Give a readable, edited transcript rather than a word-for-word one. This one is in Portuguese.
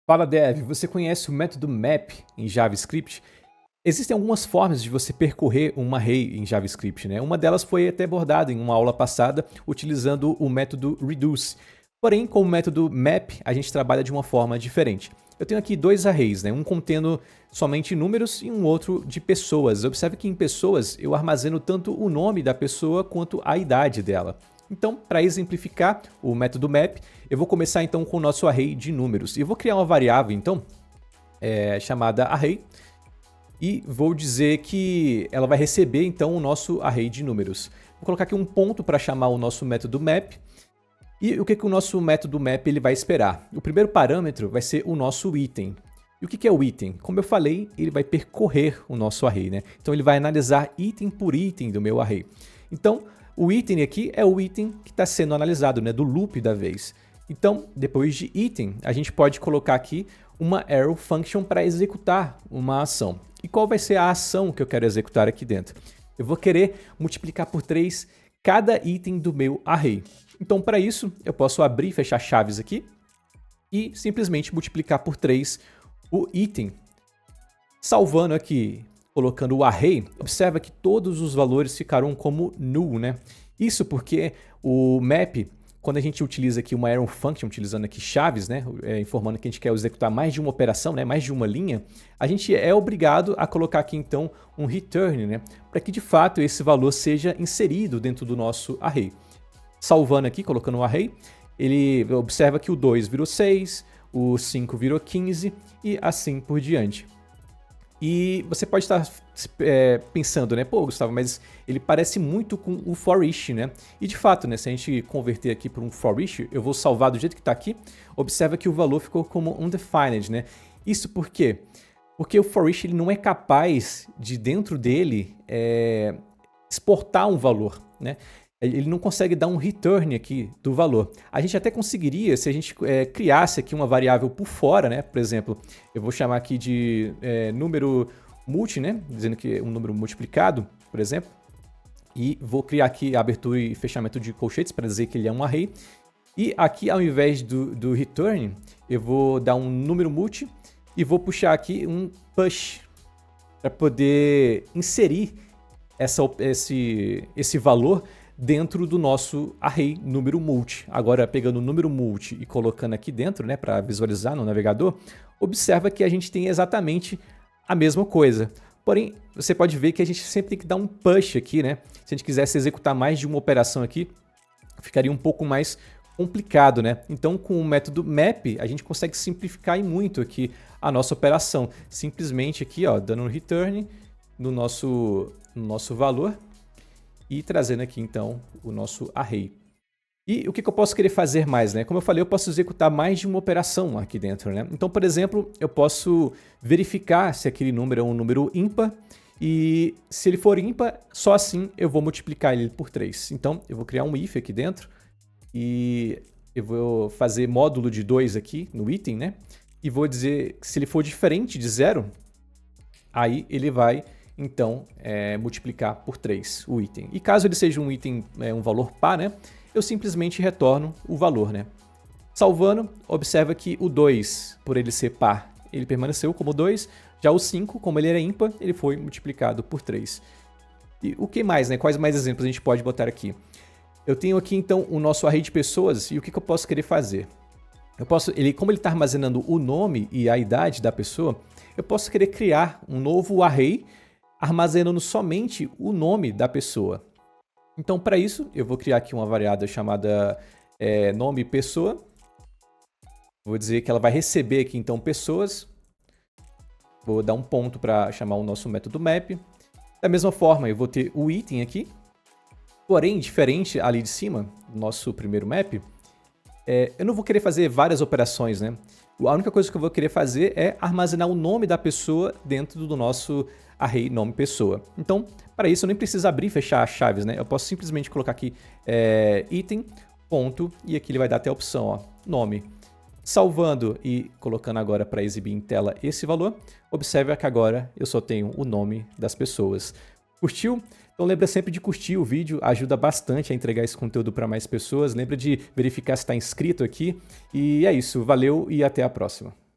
Fala Dev, você conhece o método map em JavaScript? Existem algumas formas de você percorrer um array em JavaScript, né? Uma delas foi até abordada em uma aula passada utilizando o método reduce. Porém, com o método map, a gente trabalha de uma forma diferente. Eu tenho aqui dois arrays, né? Um contendo somente números e um outro de pessoas. Observe que em pessoas eu armazeno tanto o nome da pessoa quanto a idade dela. Então, para exemplificar o método map, eu vou começar então com o nosso array de números. E eu vou criar uma variável então, chamada array, e vou dizer que ela vai receber então o nosso array de números. Vou colocar aqui um ponto para chamar o nosso método map. E o que o nosso método map ele vai esperar? O primeiro parâmetro vai ser o nosso item. E o que é o item? Como eu falei, ele vai percorrer o nosso array, né? Então ele vai analisar item por item do meu array. Então, o item aqui é o item que está sendo analisado, né? Do loop da vez. Então, depois de item, a gente pode colocar aqui uma arrow function para executar uma ação. E qual vai ser a ação que eu quero executar aqui dentro? Eu vou querer multiplicar por 3 cada item do meu array. Então, para isso, eu posso abrir e fechar chaves aqui e simplesmente multiplicar por 3 o item. Salvando aqui, colocando o array, observa que todos os valores ficaram como null, né? Isso porque o map, quando a gente utiliza aqui uma arrow function, utilizando aqui chaves, né, informando que a gente quer executar mais de uma operação, né, mais de uma linha, a gente é obrigado a colocar aqui então um return, né, para que de fato esse valor seja inserido dentro do nosso array. Salvando aqui, colocando um array, ele observa que o 2 virou 6, o 5 virou 15 e assim por diante. E você pode estar pensando, né? Pô, Gustavo, mas ele parece muito com o for each, né? E de fato, né? Se a gente converter aqui para um for each, eu vou salvar do jeito que está aqui. Observa que o valor ficou como undefined, né? Isso por quê? Porque o for each ele não é capaz de, dentro dele, exportar um valor, né? Ele não consegue dar um return aqui do valor. A gente até conseguiria se a gente criasse aqui uma variável por fora, né? Por exemplo, eu vou chamar aqui de número multi, né? Dizendo que é um número multiplicado, por exemplo. E vou criar aqui abertura e fechamento de colchetes para dizer que ele é um array. E aqui, ao invés do return, eu vou dar um número multi e vou puxar aqui um push para poder inserir esse valor dentro do nosso array número multi. Agora, pegando o número multi e colocando aqui dentro, né, para visualizar no navegador, observa que a gente tem exatamente a mesma coisa. Porém, você pode ver que a gente sempre tem que dar um push aqui, né? Se a gente quisesse executar mais de uma operação aqui, ficaria um pouco mais complicado, né? Então, com o método map, a gente consegue simplificar muito aqui a nossa operação. Simplesmente aqui, ó, dando um return no nosso valor, e trazendo aqui, então, o nosso array. E o que eu posso querer fazer mais, né? Como eu falei, eu posso executar mais de uma operação aqui dentro, né? Então, por exemplo, eu posso verificar se aquele número é um número ímpar, e se ele for ímpar, só assim eu vou multiplicar ele por 3. Então, eu vou criar um if aqui dentro, e eu vou fazer módulo de 2 aqui no item, né? E vou dizer que se ele for diferente de 0, aí ele vai então multiplicar por 3 o item. E caso ele seja um item, um valor par, né, eu simplesmente retorno o valor, né. Salvando, observa que o 2, por ele ser par, ele permaneceu como 2, já o 5, como ele era ímpar, ele foi multiplicado por 3. E o que mais, né? Quais mais exemplos a gente pode botar aqui? Eu tenho aqui então o nosso array de pessoas e o que eu posso querer fazer? Como ele está armazenando o nome e a idade da pessoa, eu posso querer criar um novo array armazenando somente o nome da pessoa. Então, para isso, eu vou criar aqui uma variável chamada nome pessoa. Vou dizer que ela vai receber aqui, então, pessoas. Vou dar um ponto para chamar o nosso método map. Da mesma forma, eu vou ter o item aqui. Porém, diferente ali de cima, do nosso primeiro map, eu não vou querer fazer várias operações, né? A única coisa que eu vou querer fazer é armazenar o nome da pessoa dentro do nosso array nome pessoa. Então, para isso eu nem preciso abrir e fechar as chaves, né? Eu posso simplesmente colocar aqui item, ponto, e aqui ele vai dar até a opção, ó, nome. Salvando e colocando agora para exibir em tela esse valor, observe que agora eu só tenho o nome das pessoas. Curtiu? Então lembra sempre de curtir o vídeo, ajuda bastante a entregar esse conteúdo para mais pessoas. Lembra de verificar se está inscrito aqui. E é isso, valeu e até a próxima.